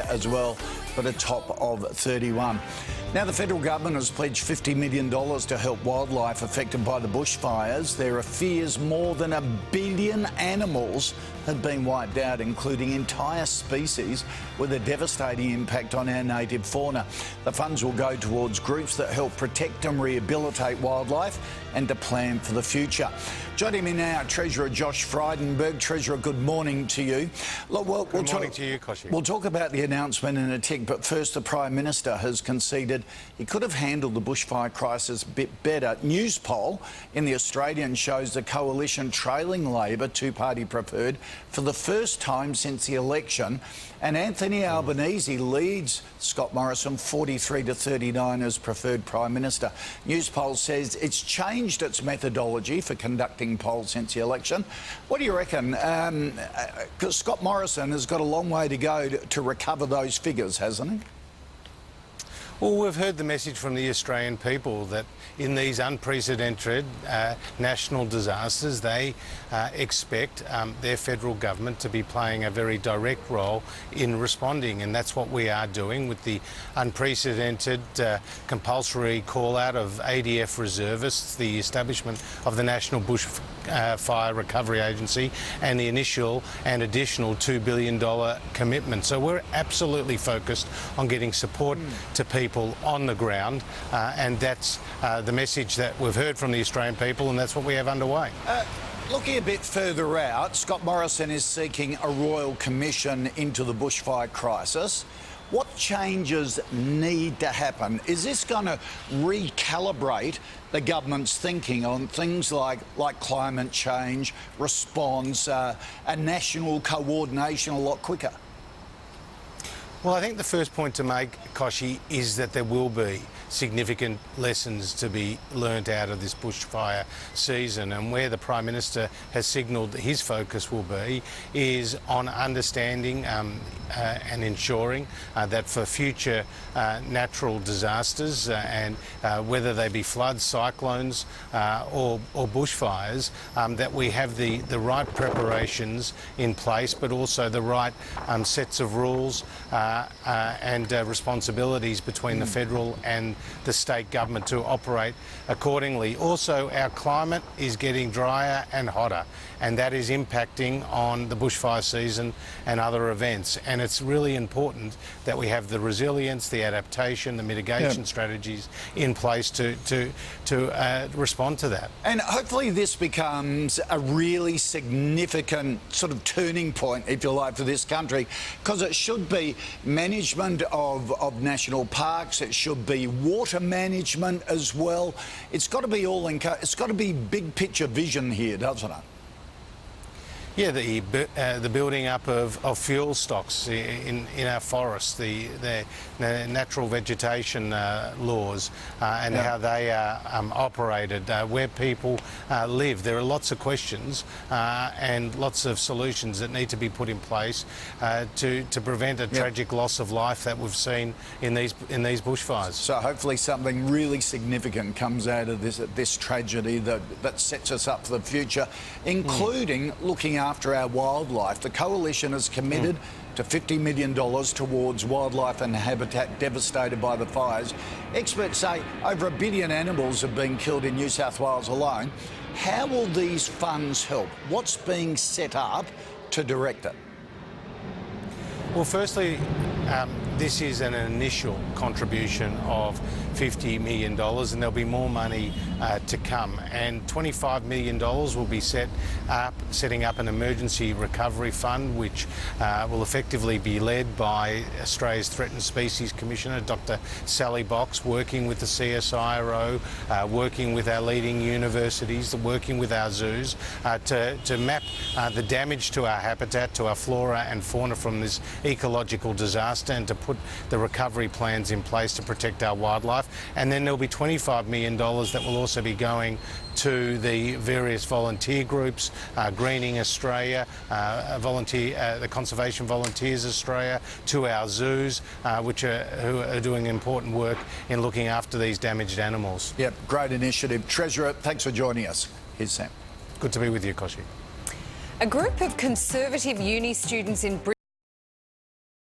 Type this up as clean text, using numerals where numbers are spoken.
as well, but a top of 31. Now, the federal government has pledged $50 million to help wildlife affected by the bushfires. There are fears more than 1 billion animals have been wiped out, including entire species, with a devastating impact on our native fauna. The funds will go towards groups that help protect and rehabilitate wildlife and to plan for the future. Joining me now, Treasurer Josh Frydenberg. Treasurer, good morning to you. Look, good morning to you, Koch. We'll talk about the announcement in a tick, but first, the Prime Minister has conceded he could have handled the bushfire crisis a bit better. News poll in The Australian shows the coalition trailing Labor, two-party preferred, for the first time since the election. And Anthony Albanese leads Scott Morrison 43 to 39 as preferred Prime Minister. News poll says it's changed its methodology for conducting polls since the election. What do you reckon? Because Scott Morrison has got a long way to go to recover those figures, hasn't he? Well, we've heard the message from the Australian people that in these unprecedented national disasters, they expect their federal government to be playing a very direct role in responding, and that's what we are doing with the unprecedented compulsory call-out of ADF reservists, the establishment of the National Bushfire Recovery Agency, and the initial and additional $2 billion commitment. So we're absolutely focused on getting support to people on the ground, and that's the message that we've heard from the Australian people, and that's what we have underway. Looking a bit further out, Scott Morrison is seeking a royal commission into the bushfire crisis. What changes need to happen? Is this going to recalibrate the government's thinking on things like climate change, response, and national coordination a lot quicker? Well, I think the first point to make, Kochie, is that there will be significant lessons to be learnt out of this bushfire season, and where the Prime Minister has signalled that his focus will be is on understanding and ensuring that for future natural disasters, and whether they be floods, cyclones or bushfires, that we have the right preparations in place, but also the right sets of rules and responsibilities between the federal and the state government to operate accordingly. Also, our climate is getting drier and hotter, and that is impacting on the bushfire season and other events. And it's really important that we have the resilience, the adaptation, the mitigation strategies in place to respond to that. And hopefully this becomes a really significant sort of turning point, if you like, for this country, because it should be management of national parks, it should be water management as well. It's got to be it's got to be big picture vision here, doesn't it? Yeah, the building up of fuel stocks in our forests, the natural vegetation laws, and how they are operated, where people live. There are lots of questions and lots of solutions that need to be put in place to prevent a tragic loss of life that we've seen in these bushfires. So hopefully something really significant comes out of this tragedy that sets us up for the future, including looking after our wildlife. The coalition has committed to $50 million towards wildlife and habitat devastated by the fires. Experts say over 1 billion animals have been killed in New South Wales alone. How will these funds help? What's being set up to direct it? Well, firstly, this is an initial contribution of $50 million, and there'll be more money to come. And $25 million will be setting up an emergency recovery fund, which will effectively be led by Australia's Threatened Species Commissioner, Dr. Sally Box, working with the CSIRO, working with our leading universities, working with our zoos, to map the damage to our habitat, to our flora and fauna from this ecological disaster, and to put the recovery plans in place to protect our wildlife. And then there'll be $25 million that will also be going to the various volunteer groups, Greening Australia, the Conservation Volunteers Australia, to our zoos, who are doing important work in looking after these damaged animals. Yep, great initiative. Treasurer, thanks for joining us. Here's Sam. Good to be with you, Kochie. A group of Conservative uni students in Brisbane